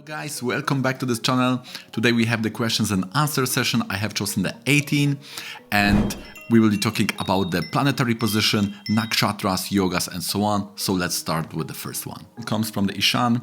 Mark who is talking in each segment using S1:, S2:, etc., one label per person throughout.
S1: Guys, welcome back to this channel. Today we have the questions and answer session. I have chosen the 18 and we will be talking about the planetary position, nakshatras, yogas and so on. So let's start with the first one. It comes from the Ishan.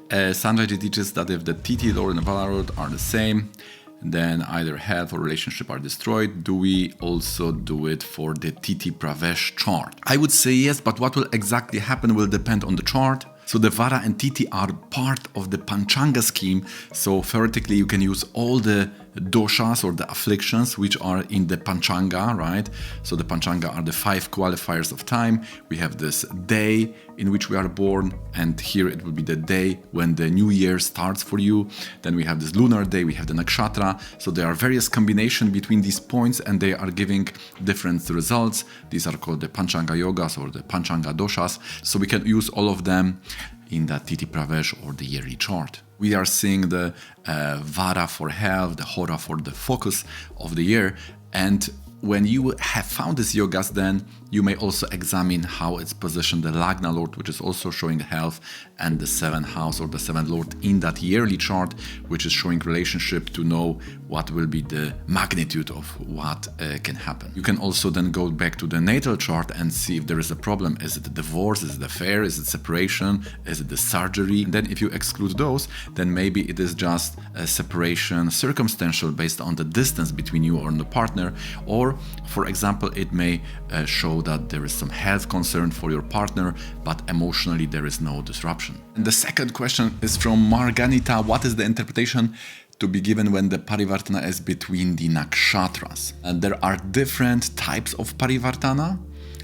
S1: Sanjay teaches that if the TT Lord and the Vala Lord are the same, then either health or relationship are destroyed. Do we also do it for the TT Pravesh chart? I would say yes, but what will exactly happen will depend on the chart. So the Vara and TT are part of the Panchanga scheme. So theoretically, you can use all the doshas or the afflictions which are in the Panchanga, right? So the Panchanga are the 5 qualifiers of time. We have this day in which we are born, and here it will be the day when the new year starts for you. Then we have this lunar day, we have the nakshatra. So there are various combinations between these points and they are giving different results. These are called the Panchanga yogas or the Panchanga doshas. So we can use all of them in the TT Pravesh or the yearly chart. We are seeing the Vara for health, the Hora for the focus of the year. And when you have found these yogas, then you may also examine how it's positioned the Lagna Lord, which is also showing health, and the 7th house or the 7th Lord in that yearly chart, which is showing relationship to know what will be the magnitude of what can happen. You can also then go back to the natal chart and see if there is a problem. Is it the divorce? Is it the affair? Is it separation? Is it the surgery? And then if you exclude those, then maybe it is just a separation circumstantial based on the distance between you and the partner. Or, for example, it may show that there is some health concern for your partner, but emotionally there is no disruption. And the second question is from Marganita. What is the interpretation to be given when the parivartana is between the nakshatras? And there are different types of parivartana,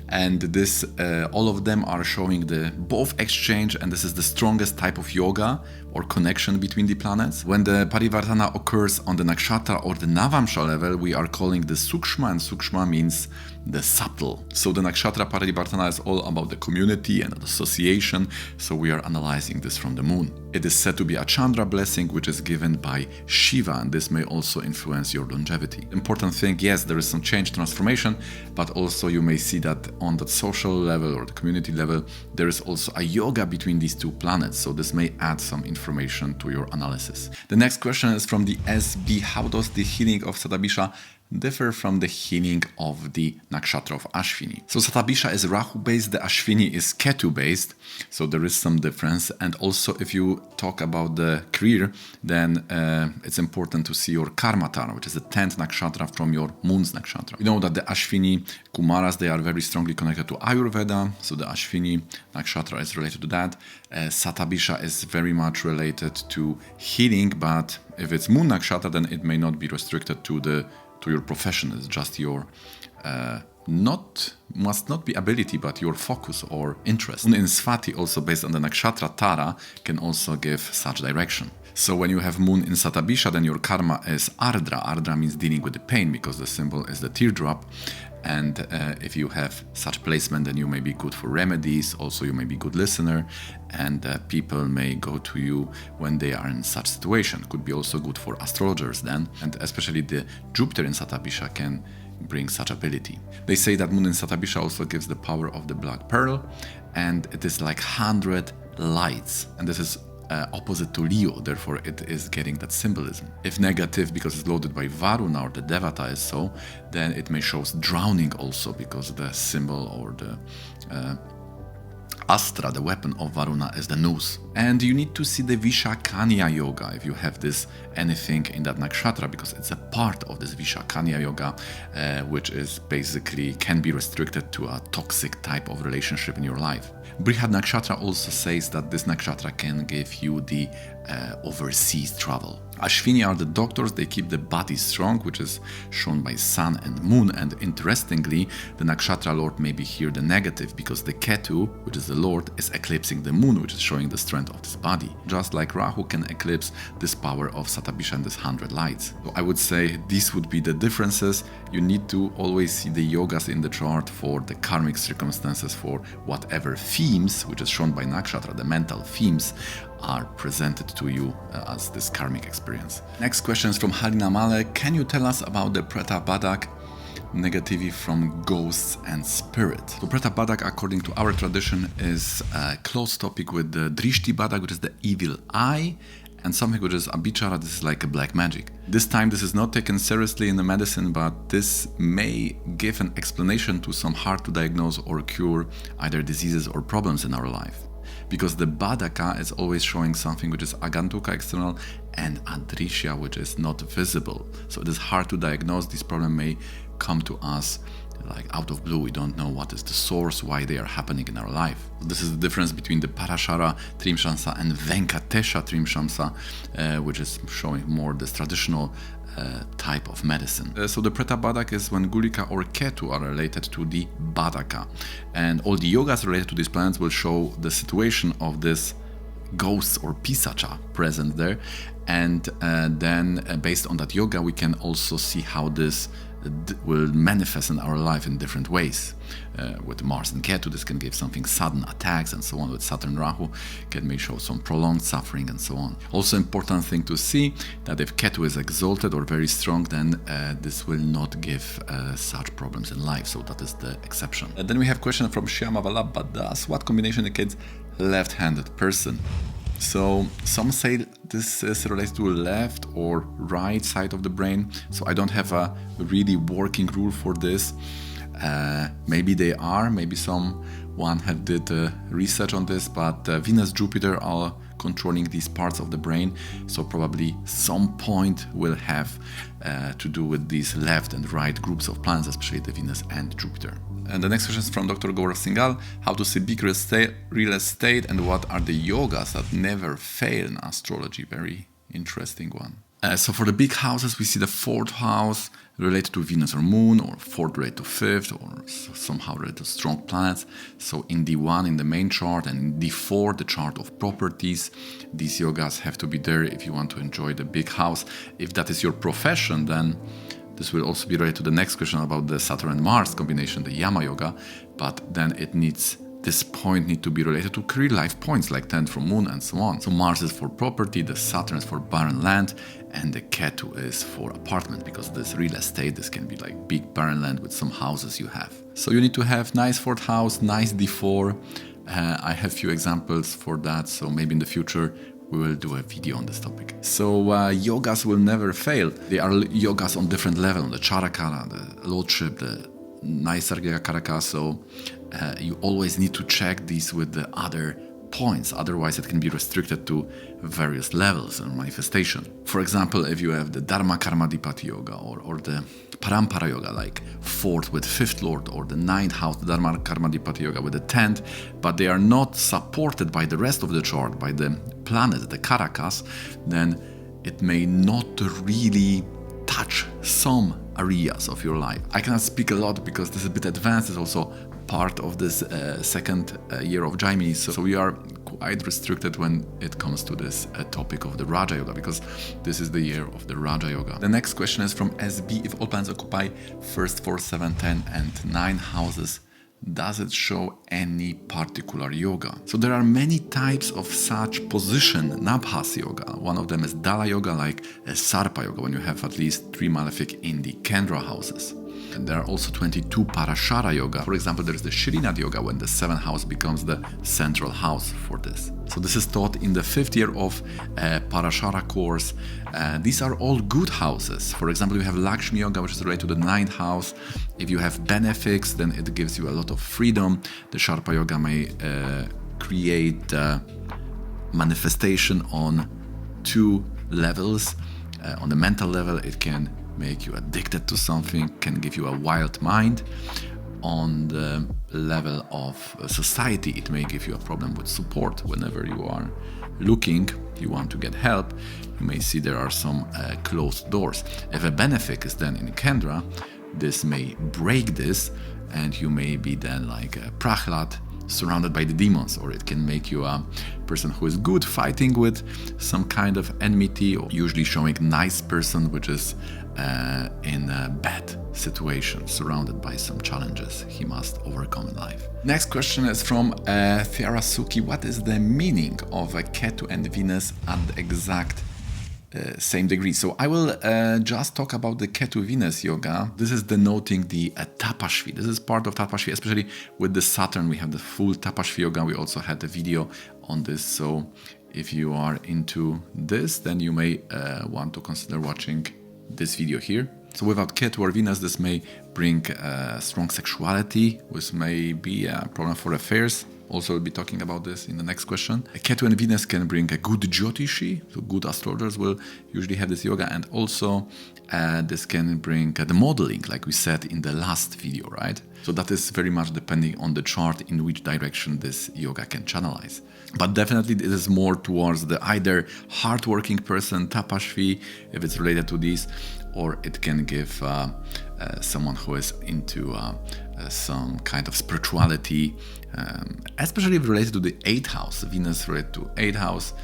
S1: and this all of them are showing the both exchange, and this is the strongest type of yoga or connection between the planets. When the parivartana occurs on the nakshatra or the navamsha level, we are calling the sukshma, and sukshma means the subtle. So the nakshatra parivartana is all about the community and association, so we are analyzing this from the moon. It is said to be a Chandra blessing, which is given by Shiva, and this may also influence your longevity. Important thing, yes, there is some change, transformation, but also you may see that on the social level or the community level, there is also a yoga between these two planets, so this may add some information to your analysis. The next question is from the SB. How does the healing of Satabisha differ from the healing of the nakshatra of Ashvini? So Satabisha is Rahu based, the Ashvini is Ketu based, so there is some difference. And also if you talk about the career, then it's important to see your karma tara, which is the 10th nakshatra from your moon's nakshatra. You know that the Ashvini Kumaras, they are very strongly connected to Ayurveda, so the Ashvini nakshatra is related to that. Satabisha is very much related to healing, but if it's moon nakshatra, then it may not be restricted to your profession. It's just your must not be ability, but your focus or interest. Moon in Swati, also based on the nakshatra Tara, can also give such direction. So when you have moon in Satabisha, then your karma is Ardra. Ardra means dealing with the pain, because the symbol is the teardrop. And if you have such placement, then you may be good for remedies. Also, you may be good listener, and people may go to you when they are in such situation. Could be also good for astrologers then, and especially the Jupiter in Satabisha can bring such ability. They say that moon in Satabisha also gives the power of the black pearl, and it is like 100 lights, and this is opposite to Leo, therefore it is getting that symbolism. If negative, because it's loaded by Varuna or the Devata is so, then it may show drowning also, because the symbol or the Astra, the weapon of Varuna, is the noose. And you need to see the Vishakanya yoga if you have this anything in that nakshatra, because it's a part of this Vishakanya yoga, which is basically can be restricted to a toxic type of relationship in your life. Brihad nakshatra also says that this nakshatra can give you the overseas travel. Ashvini are the doctors, they keep the body strong, which is shown by sun and moon. And interestingly, the nakshatra lord may be here the negative, because the ketu, which is the lord, is eclipsing the moon, which is showing the strength of this body. Just like Rahu can eclipse this power of Satabisha and this 100 lights. So I would say these would be the differences. You need to always see the yogas in the chart for the karmic circumstances, for whatever themes, which is shown by nakshatra, the mental themes, are presented to you as this karmic experience. Next question is from Halina Malek. Can you tell us about the Preta Badak negativity from ghosts and spirit? So Preta Badak, according to our tradition, is a close topic with the Drishti Badak, which is the evil eye, and something which is abhichara. This is like a black magic. This time this is not taken seriously in the medicine, but this may give an explanation to some hard to diagnose or cure either diseases or problems in our life. Because the Badaka is always showing something which is agantuka external and adrishya which is not visible. So it is hard to diagnose. This problem may come to us like out of blue. We don't know what is the source, why they are happening in our life. This is the difference between the Parashara Trimshamsa and Venkatesha Trimshamsa, which is showing more this traditional type of medicine. So the Preta Badak is when Gulika or Ketu are related to the Badaka. And all the yogas related to these planets will show the situation of this ghosts or pisacha present there. And then based on that yoga, we can also see how this will manifest in our life in different ways. With Mars and Ketu, this can give something sudden attacks and so on. With Saturn Rahu, may show some prolonged suffering and so on. Also important thing to see that if Ketu is exalted or very strong, then this will not give such problems in life. So that is the exception. And then we have question from Shyamavala Badas. What combination indicates left-handed person? So some say this is related to left or right side of the brain. So I don't have a really working rule for this. Maybe they are, maybe someone had did research on this, but Venus, Jupiter are controlling these parts of the brain. So probably some point will have to do with these left and right groups of planets, especially the Venus and Jupiter. And the next question is from Dr. Gaurav Singhal. How to see big real estate and what are the yogas that never fail in astrology? Very interesting one. So for the big houses, we see the 4th house related to Venus or Moon, or 4th related to 5th, or somehow related to strong planets. So in D1 in the main chart and in D4 the chart of properties, these yogas have to be there if you want to enjoy the big house. If that is your profession, then this will also be related to the next question about the Saturn and Mars combination, the Yama Yoga, but then this point needs to be related to career life points like 10th from Moon and so on. So Mars is for property, the Saturn is for barren land, and the Ketu is for apartment, because this real estate, this can be like big barren land with some houses you have. So you need to have nice 4th house, nice D4. I have few examples for that, so maybe in the future we will do a video on this topic. So yogas will never fail. They are yogas on different levels, the Charakara, the Lordship, the Naisargika Karaka. So you always need to check these with the other points, otherwise it can be restricted to various levels and manifestation. For example, if you have the Dharma Karma Dipati Yoga or the Parampara Yoga, like 4th with 5th Lord, or the 9th house, the Dharma Karma Dipati Yoga with the 10th, but they are not supported by the rest of the chart, by the planets, the Karakas, then it may not really touch some areas of your life. I cannot speak a lot because this is a bit advanced. It's also part of this second year of Jaimini, so we are quite restricted when it comes to this topic of the Raja Yoga, because this is the year of the Raja Yoga. The next question is from SB. If all planets occupy 1st, 4th, 7th, 10 and 9 houses, does it show any particular yoga? So there are many types of such position, Nabhas Yoga. One of them is Dala Yoga, like a Sarpa Yoga, when you have at least 3 malefic in the Kendra houses. And there are also 22 Parashara Yoga. For example, there is the Shrinad Yoga, when the 7th house becomes the central house for this. So this is taught in the 5th year of Parashara course. These are all good houses. For example, you have Lakshmi Yoga, which is related to the 9th house. If you have benefics, then it gives you a lot of freedom. The Sharpa Yoga may create manifestation on 2 levels. On the mental level, it can make you addicted to something, can give you a wild mind. On the level of society, it may give you a problem with support. Whenever you are looking, you want to get help, you may see there are some closed doors. If a benefic is then in Kendra, this may break this, and you may be then like a Prahlad, surrounded by the demons, or it can make you a person who is good fighting with some kind of enmity, or usually showing nice person which is in a bad situation, surrounded by some challenges he must overcome in life. Next question is from Thiarasuki. What is the meaning of a Ketu and Venus at the exact same degree? So I will just talk about the Ketu Venus yoga. This is denoting the Tapashvi. This is part of Tapashvi, especially with the Saturn. We have the full Tapashvi yoga. We also had a video on this. So if you are into this, then you may want to consider watching this video here. So without Ketu or Venus, this may bring strong sexuality, which may be a problem for affairs. Also, we'll be talking about this in the next question. Ketu and Venus can bring a good Jyotishi, so good astrologers will usually have this yoga, and also this can bring the modeling, like we said in the last video, right? So that is very much depending on the chart in which direction this yoga can channelize. But definitely it is more towards the either hardworking person, tapashvi, if it's related to these, or it can give someone who is into some kind of spirituality, especially related to the 8th house. Venus related to 8th house,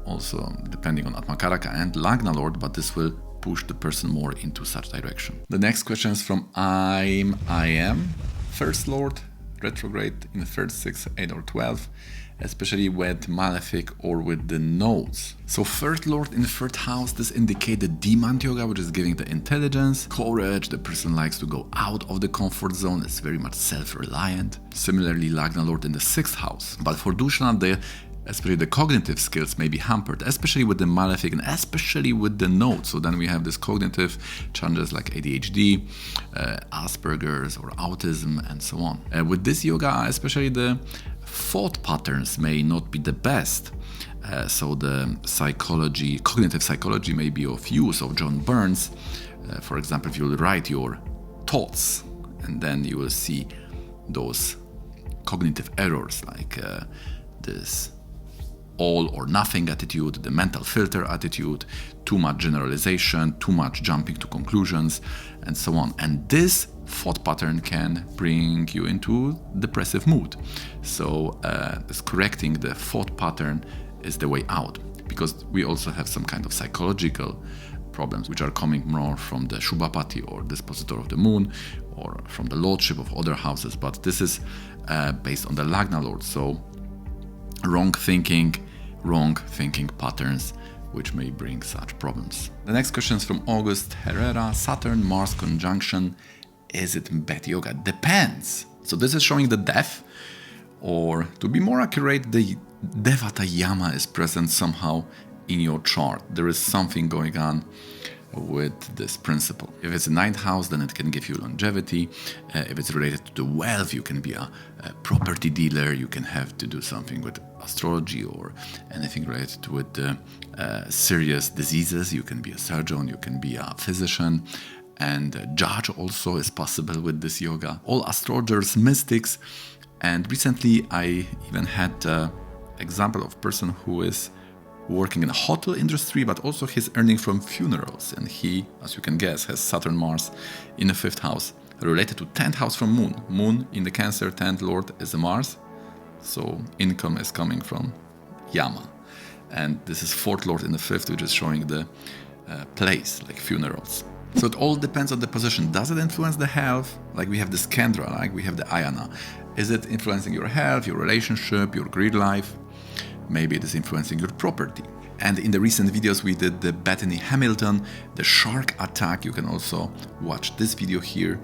S1: also depending on Atmakaraka and Lagna Lord, but this will push the person more into such direction. The next question is from I am. First Lord, retrograde in the 3rd, 6th, 8 or 12, especially with malefic or with the nodes. So First Lord in the 3rd house, this indicates the demand yoga, which is giving the intelligence, courage. The person likes to go out of the comfort zone, it's very much self-reliant. Similarly, Lagna Lord in the 6th house. But for Dushan, especially the cognitive skills may be hampered, especially with the malefic and especially with the nodes. So then we have this cognitive challenges like ADHD, Asperger's or autism and so on. With this yoga, especially the thought patterns may not be the best. So the psychology, cognitive psychology may be of use of John Burns. For example, if you will write your thoughts and then you will see those cognitive errors like this all or nothing attitude, the mental filter attitude, too much generalization, too much jumping to conclusions, and so on. And this thought pattern can bring you into depressive mood. So correcting the thought pattern is the way out, because we also have some kind of psychological problems which are coming more from the Shubhapati or dispositor of the moon or from the lordship of other houses, but this is based on the Lagna Lord. So wrong thinking patterns which may bring such problems. The next question is from August Herrera. Saturn Mars conjunction, is it bad yoga? Depends. So this is showing the death, or to be more accurate, the Devata Yama is present somehow in your chart. There is something going on with this principle. If it's a 9th house, then it can give you longevity. If it's related to the wealth, you can be a property dealer. You can have to do something with astrology or anything related with serious diseases. You can be a surgeon, you can be a physician, and a judge also is possible with this yoga. All astrologers, mystics, and recently I even had an example of a person who is working in the hotel industry, but also he's earning from funerals. And he, as you can guess, has Saturn Mars in the 5th house, related to 10th house from Moon. Moon in the Cancer, 10th Lord is a Mars. So income is coming from Yama. And this is 4th Lord in the 5th, which is showing the place, like funerals. So it all depends on the position. Does it influence the health? Like we have the Skandra, like we have the Ayana. Is it influencing your health, your relationship, your career life? Maybe it is influencing your property. And in the recent videos we did the Bethany Hamilton, the shark attack. You can also watch this video here.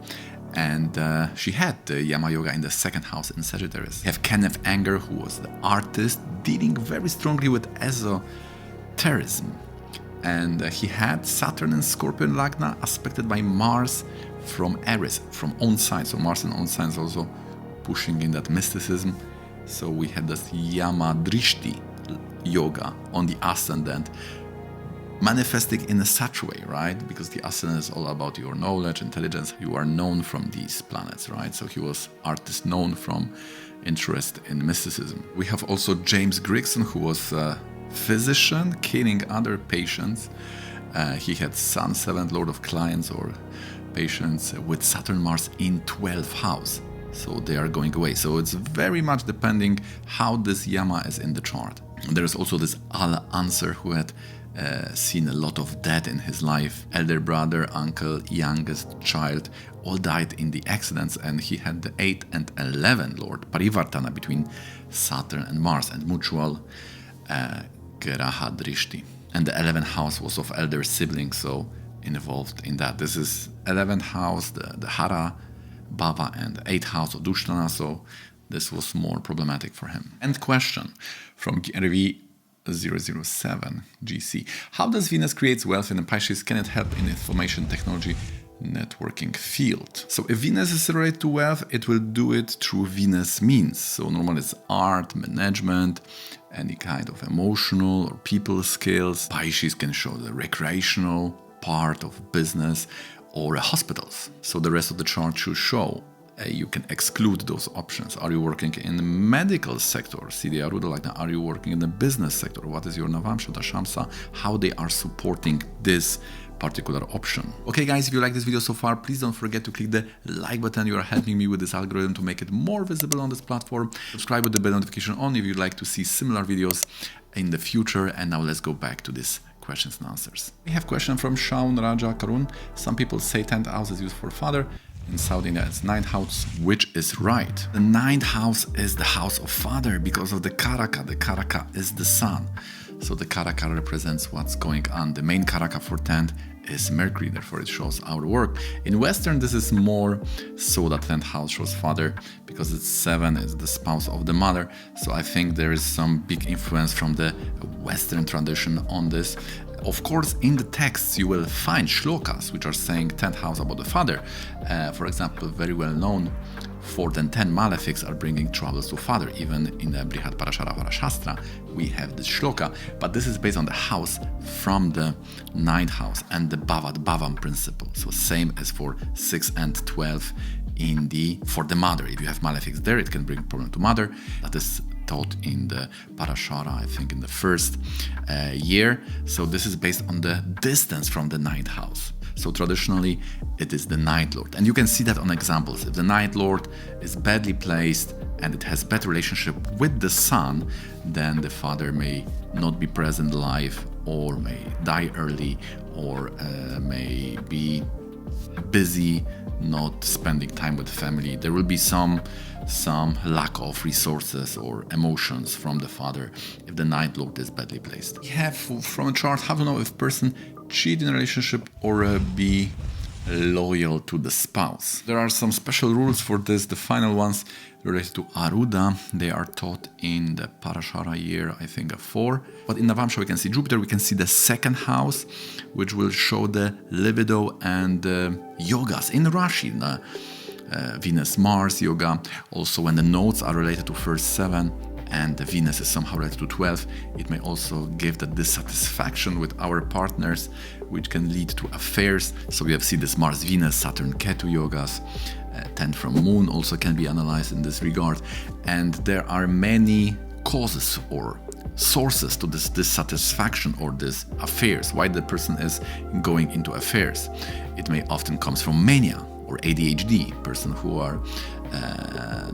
S1: And she had the Yama Yoga in the 2nd house in Sagittarius. We have Kenneth Anger, who was the artist, dealing very strongly with esotericism. And he had Saturn and Scorpion Lagna aspected by Mars from Aries, from own sign. So Mars and own signs also pushing in that mysticism. So we had this Yama Drishti yoga on the ascendant, manifesting in such way, right? Because the ascendant is all about your knowledge, intelligence. You are known from these planets, right? So he was artist known from interest in mysticism. We have also James Grigson, who was a physician killing other patients. He had Sun 7th Lord of clients or patients with Saturn Mars in 12th house. So they are going away. So it's very much depending how this Yama is in the chart. There is also this Al-Answer who had seen a lot of death in his life. Elder brother, uncle, youngest child, all died in the accidents, and he had the 8th and 11th Lord, Parivartana, between Saturn and Mars, and mutual Geraha Drishti. And the 11th house was of elder siblings, so involved in that. This is 11th house, the Hara, Bava, and 8th house of Dushtana, so this was more problematic for him. And question from Gervi 007 GC. How does Venus create wealth in the Pisces? Can it help in information technology networking field? So if Venus is related to wealth, it will do it through Venus means. So normally it's art, management, any kind of emotional or people skills. Pisces can show the recreational part of business or hospitals. So the rest of the chart should show. You can exclude those options. Are you working in the medical sector? See the Aruda like that. Are you working in the business sector? What is your Navamsha, Dashamsa? How they are supporting this particular option. Okay guys, if you like this video so far, please don't forget to click the like button. You are helping me with this algorithm to make it more visible on this platform. Subscribe with the bell notification on if you'd like to see similar videos in the future. And now let's go back to this questions and answers. We have a question from Shaun Raja Karun. Some people say 10th house is used for father. In South India, it's 9th house, which is right. The 9th house is the house of father because of the Karaka. The Karaka is the sun. So the Karaka represents what's going on. The main Karaka for 10th is Mercury, therefore it shows our work. In Western, this is more so that 10th house shows father because it's 7 is the spouse of the mother. So I think there is some big influence from the Western tradition on this. Of course, in the texts you will find shlokas which are saying 10th house about the father. For example, very well known 4th and 10 malefics are bringing troubles to father. Even in the Brihad Parashara Shastra, we have this shloka, but this is based on the house from the 9th house and the Bhavad Bhavam principle. So same as for 6 and 12 for the mother. If you have malefics there, it can bring problem to mother. That is taught in the Parashara, I think in the first year. So this is based on the distance from the 9th house. So traditionally, it is the 9th lord. And you can see that on examples. If the 9th lord is badly placed and it has bad relationship with the sun, then the father may not be present live or may die early or may be busy, not spending time with the family. There will be some lack of resources or emotions from the father if the 9th lord is badly placed. We have from a chart how to know if person cheat in a relationship or be loyal to the spouse. There are some special rules for this. The final ones related to Aruda, they are taught in the Parashara year, I think 4. But in Navamsha we can see Jupiter, we can see the 2nd house, which will show the libido and yogas in Rashi, the Venus Mars yoga. Also when the nodes are related to first 7 and the Venus is somehow related to 12, it may also give the dissatisfaction with our partners, which can lead to affairs. So we have seen this Mars, Venus, Saturn, ketu yogas. 10 from moon also can be analyzed in this regard. And there are many causes or sources to this dissatisfaction or this affairs, why the person is going into affairs. It may often comes from mania or ADHD, person who are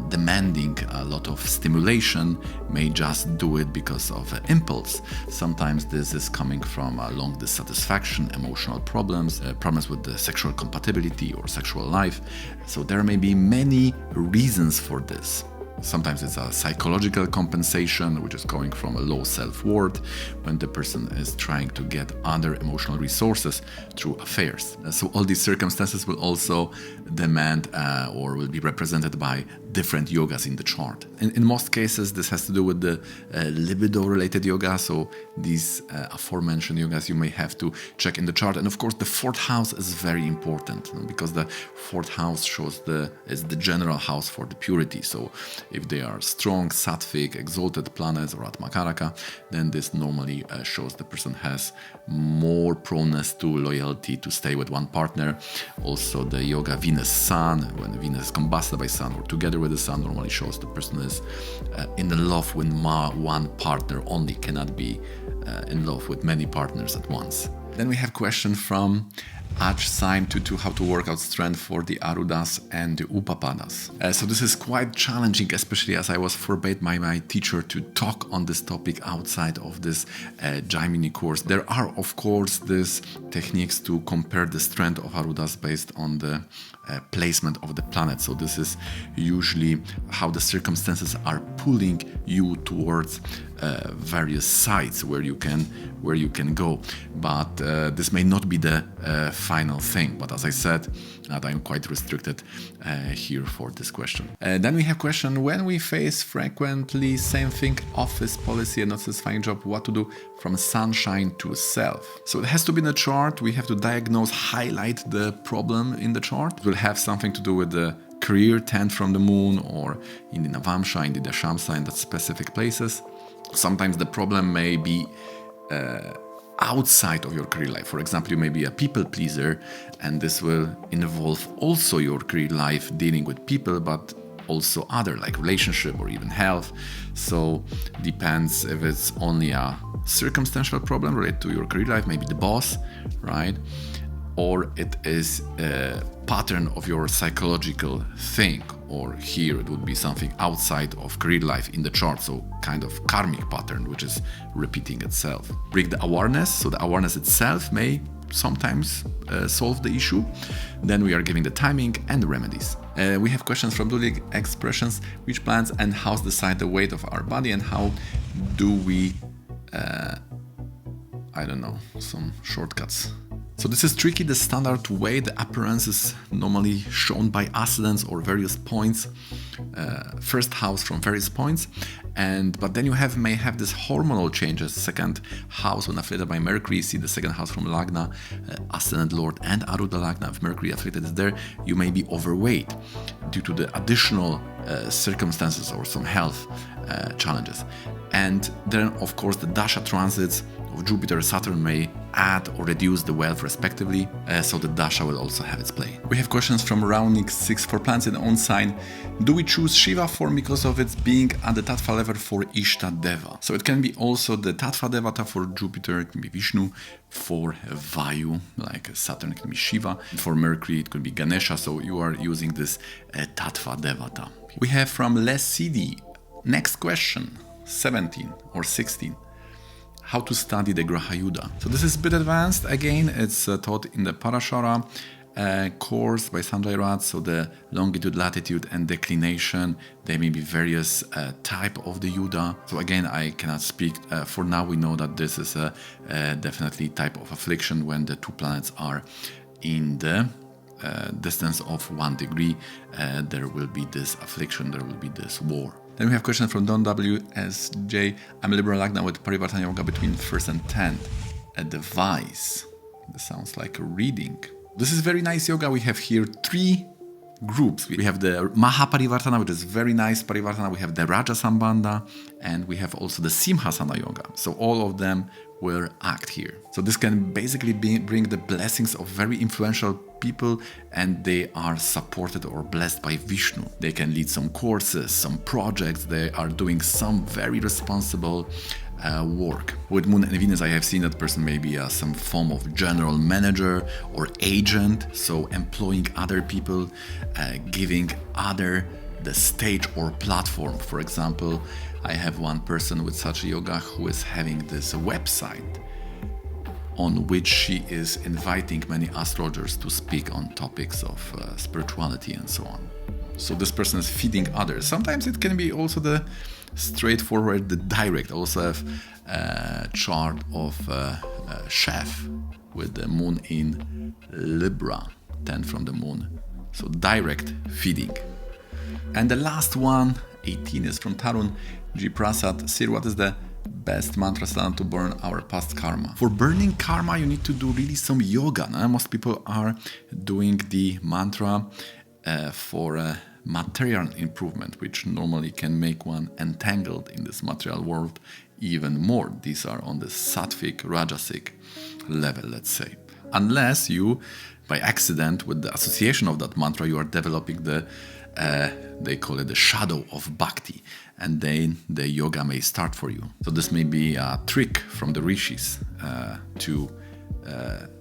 S1: demanding a lot of stimulation may just do it because of impulse. Sometimes this is coming from a long dissatisfaction, emotional problems, problems with the sexual compatibility or sexual life. So there may be many reasons for this. Sometimes it's a psychological compensation, which is coming from a low self-worth when the person is trying to get other emotional resources through affairs. So all these circumstances will also demand or will be represented by different yogas in the chart. In most cases, this has to do with the libido-related yoga. So these aforementioned yogas you may have to check in the chart. And of course, the 4th house is very important because the 4th house shows is the general house for the purity. So if they are strong, sattvic, exalted planets or Atmakaraka, then this normally shows the person has more proneness to loyalty, to stay with one partner. Also the yoga Venus-Sun, when Venus is combusted by Sun or together with the Sun, normally shows the person is in love with one partner only, cannot be in love with many partners at once. Then we have a question from Aj-Saim22, how to work out strength for the Arudas and the Upapadas. So this is quite challenging, especially as I was forbade by my teacher to talk on this topic outside of this Jaimini course. There are, of course, these techniques to compare the strength of Arudas based on the placement of the planet. So this is usually how the circumstances are pulling you towards various sites where you can go. But this may not be the final thing. But as I said, I'm quite restricted here for this question. Then we have question: when we face frequently same thing, office policy and not satisfying job, what to do from sunshine to self? So it has to be in the chart. We have to diagnose, highlight the problem in the chart. It will have something to do with the career 10th from the moon, or in the Navamsha, in the Dashamsa, in the specific places. Sometimes the problem may be outside of your career life. For example, you may be a people pleaser, and this will involve also your career life dealing with people, but also other, like relationship or even health. So depends if it's only a circumstantial problem related to your career life, maybe the boss, right? Or it is a pattern of your psychological thing, or here it would be something outside of career life in the chart, so kind of karmic pattern which is repeating itself. Bring the awareness, so the awareness itself may sometimes solve the issue. Then we are giving the timing and the remedies. We have questions from Dulig: expressions, which plants and house decide the weight of our body, and how do we some shortcuts. So this is tricky. The standard way, the appearance is normally shown by ascendants or various points, first house from various points, but then you may have this hormonal changes. Second house when afflicted by Mercury, you see the second house from Lagna, ascendant Lord and Aruda Lagna. If Mercury afflicted is there, you may be overweight due to the additional circumstances or some health challenges. And then, of course, the Dasha transits of Jupiter, Saturn may add or reduce the wealth respectively, so the Dasha will also have its play. We have questions from Raunik 6: for plants in own sign, do we choose Shiva form because of its being at the Tattva level for Ishta Deva? So it can be also the Tattva Devata for Jupiter, it can be Vishnu. For Vayu, like Saturn, it can be Shiva. For Mercury, it could be Ganesha, so you are using this Tattva Devata. We have from Les Sidi, next question, 17 or 16. How to study the Graha Yuddha. So this is a bit advanced. Again, it's taught in the Parashara course by Sanjay Rath. So the longitude, latitude, and declination. There may be various type of the Yuddha. So again, I cannot speak. For now, we know that this is a definitely type of affliction when the two planets are in the distance of 1 degree. There will be this affliction. There will be this war. Then we have question from Don WSJ. I'm a liberal Lagna with Parivartana Yoga between 1st and 10th. Advice. This sounds like a reading. This is very nice yoga. We have here 3 groups. We have the Mahaparivartana, which is very nice Parivartana. We have the Raja Sambandha, and we have also the Simhasana Yoga. So all of them will act here. So this can basically bring the blessings of very influential people, and they are supported or blessed by Vishnu. They can lead some courses, some projects. They are doing some very responsible work. With Moon and Venus, I have seen that person may be some form of general manager or agent, so employing other people, giving other the stage or platform. For example, I have one person with such yoga who is having this website on which she is inviting many astrologers to speak on topics of spirituality and so on. So this person is feeding others. Sometimes it can be also the straightforward, the direct. I also have a chart of a chef with the moon in Libra, 10 from the moon. So direct feeding. And the last one, 18, is from Tarun G. Prasad. Sir, what is the best mantra sadhana to burn our past karma? For burning karma, you need to do really some yoga. Most people are doing the mantra for material improvement, which normally can make one entangled in this material world even more. These are on the sattvic, rajasic level, let's say. Unless you, by accident, with the association of that mantra, you are developing the they call it the shadow of bhakti, and then the yoga may start for you. So this may be a trick from the rishis to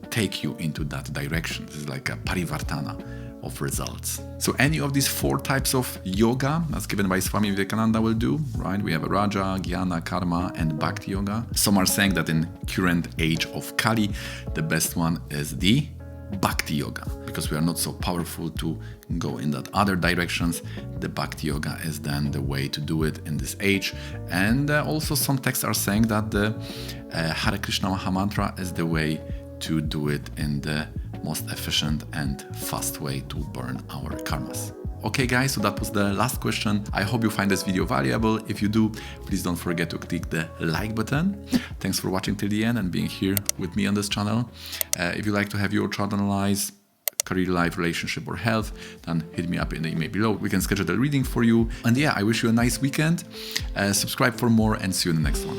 S1: take you into that direction. This is like a parivartana of results. So any of these 4 types of yoga, as given by Swami Vivekananda, will do, right? We have a Raja, Jnana, Karma, and Bhakti yoga. Some are saying that in current age of Kali, the best one is the Bhakti Yoga, because we are not so powerful to go in that other directions. The Bhakti Yoga is then the way to do it in this age. And also some texts are saying that the Hare Krishna Maha Mantra is the way to do it in the most efficient and fast way to burn our karmas. Okay guys, so that was the last question. I hope you find this video valuable. If you do, please don't forget to click the like button. Thanks for watching till the end and being here with me on this channel. If you like to have your chart analyzed, career, life, relationship or health, then hit me up in the email below. We can schedule a reading for you. And yeah, I wish you a nice weekend. Subscribe for more and see you in the next one.